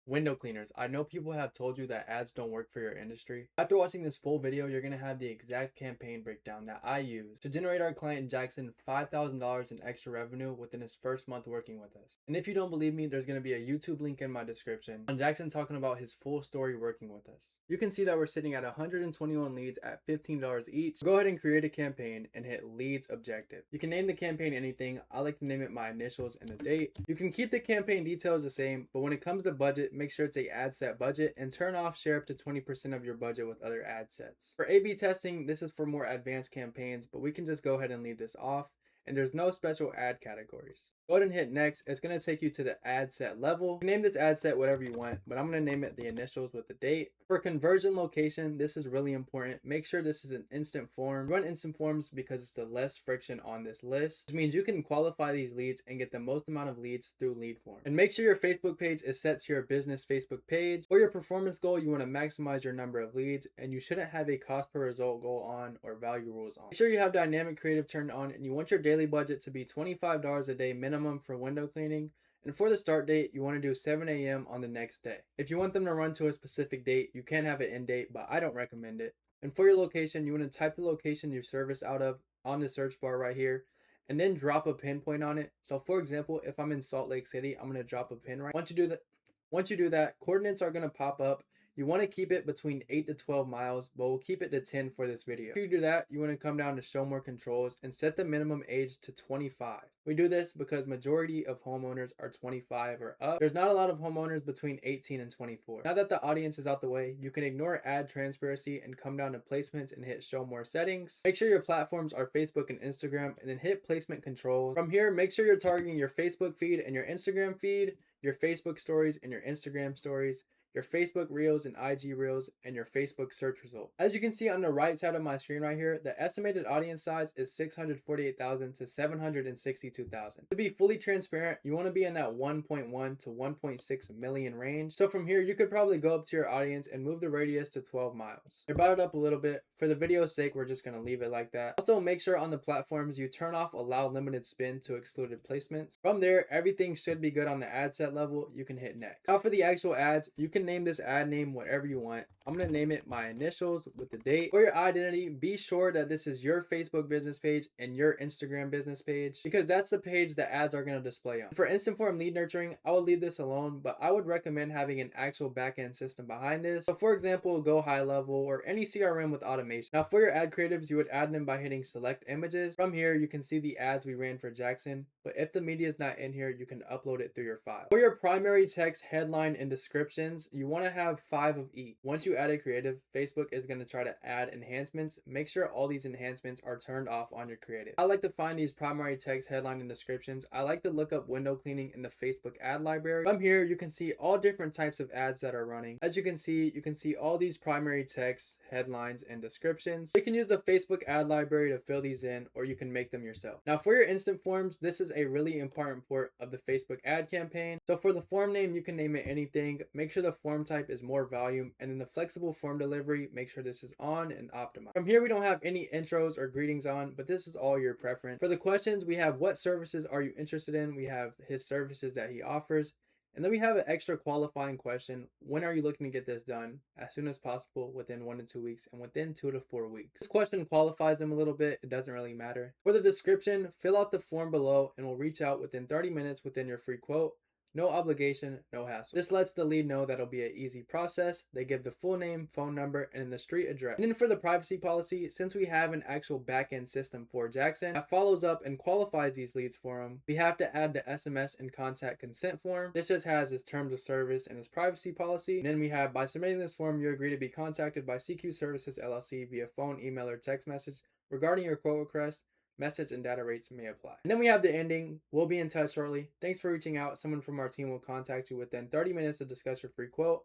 Window cleaners. I know people have told you that ads don't work for your industry. After watching this full video, you're going to have the exact campaign breakdown that I used to generate our client Jackson $5,000 in extra revenue within his first month working with us. And if you don't believe me, there's going to be a YouTube link in my description on Jackson talking about his full story working with us. You can see that we're sitting at 121 leads at $15 each. Go ahead and create a campaign and hit leads objective. You can name the campaign anything. I like to name it my initials and a date. You can keep the campaign details the same, but when it comes to budget, make sure it's a ad set budget and turn off share up to 20% of your budget with other ad sets. For A/B testing, this is for more advanced campaigns, but we can just go ahead and leave this off, and there's no special ad categories. Go ahead and hit next. It's going to take you to the ad set level. You can name this ad set whatever you want, but I'm going to name it the initials with the date. For conversion location, this is really important. Make sure this is an instant form. Run instant forms because it's the less friction on this list, which means you can qualify these leads and get the most amount of leads through lead form. And make sure your Facebook page is set to your business Facebook page. For your performance goal, you want to maximize your number of leads, and you shouldn't have a cost per result goal on or value rules on. Make sure you have dynamic creative turned on, and you want your daily budget to be $25 a day minimum for window cleaning. And for the start date, you want to do 7 a.m. on the next day. If you want them to run to a specific date, you can have it end date, but I don't recommend it. And for your location, you want to type the location you service out of on the search bar right here, and then drop a pinpoint on it. So for example, if I'm in Salt Lake City, I'm going to drop a pin right. Once you do that, coordinates are going to pop up. You want to keep it between 8 to 12 miles, but we'll keep it to 10 for this video. If you do that, you want to come down to show more controls and set the minimum age to 25. We do this because majority of homeowners are 25 or up. There's not a lot of homeowners between 18 and 24. Now that the audience is out the way, you can ignore ad transparency and come down to placements and hit show more settings. Make sure your platforms are Facebook and Instagram, and then hit placement controls. From here, make sure you're targeting your Facebook feed and your Instagram feed, your Facebook stories and your Instagram stories, your Facebook Reels and IG Reels, and your Facebook search result. As you can see on the right side of my screen right here, the estimated audience size is 648,000 to 762,000. To be fully transparent, you want to be in that 1.1 to 1.6 million range. So from here, you could probably go up to your audience and move the radius to 12 miles. I brought it up a little bit. For the video's sake, we're just going to leave it like that. Also, make sure on the platforms you turn off allow limited spin to excluded placements. From there, everything should be good on the ad set level. You can hit next. Now for the actual ads, you can name this ad name whatever you want. I'm going to name it my initials with the date. For your identity, be sure that this is your Facebook business page and your Instagram business page, because that's the page that ads are going to display on. For instant form lead nurturing, I would leave this alone, but I would recommend having an actual backend system behind this. So for example, Go High Level or any CRM with automation. Now for your ad creatives, you would add them by hitting select images. From here, you can see the ads we ran for Jackson, but if the media is not in here, you can upload it through your file. For your primary text, headline, and descriptions, you want to have 5 of each. Once you add a creative, Facebook is going to try to add enhancements. Make sure all these enhancements are turned off on your creative. I like to find these primary text, headline, and descriptions. I like to look up window cleaning in the Facebook ad library. From here, you can see all different types of ads that are running. As you can see all these primary text, headlines, and descriptions. You can use the Facebook ad library to fill these in, or you can make them yourself. Now for your instant forms, this is a really important part of the Facebook ad campaign. So for the form name, you can name it anything. Make sure the form type is more volume, and in the flexible form delivery, make sure this is on and optimized. From here, we don't have any intros or greetings on, but this is all your preference. For the questions, we have what services are you interested in? We have his services that he offers. And then we have an extra qualifying question. When are you looking to get this done? As soon as possible, within 1 to 2 weeks, and within 2 to 4 weeks. This question qualifies them a little bit. It doesn't really matter. For the description, fill out the form below and we'll reach out within 30 minutes within your free quote. No obligation, no hassle. This lets the lead know that it'll be an easy process. They give the full name, phone number, and the street address. And then for the privacy policy, since we have an actual backend system for Jackson that follows up and qualifies these leads for him, we have to add the SMS and contact consent form. This just has his terms of service and his privacy policy. And then we have, by submitting this form, you agree to be contacted by CQ Services LLC via phone, email, or text message regarding your quote request. Message and data rates may apply. And then we have the ending. We'll be in touch shortly. Thanks for reaching out. Someone from our team will contact you within 30 minutes to discuss your free quote.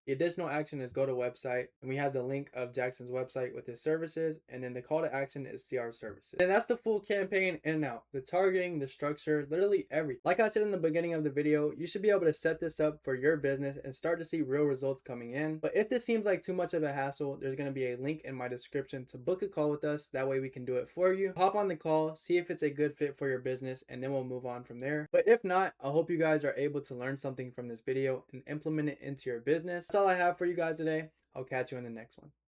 The additional action is go to website, and we have the link of Jackson's website with his services, and then the call to action is see our services. And that's the full campaign in and out. The targeting, the structure, literally everything. Like I said in the beginning of the video, you should be able to set this up for your business and start to see real results coming in. But if this seems like too much of a hassle, there's going to be a link in my description to book a call with us. That way we can do it for you. Hop on the call, see if it's a good fit for your business, and then we'll move on from there. But if not, I hope you guys are able to learn something from this video and implement it into your business. That's all I have for you guys today. I'll catch you in the next one.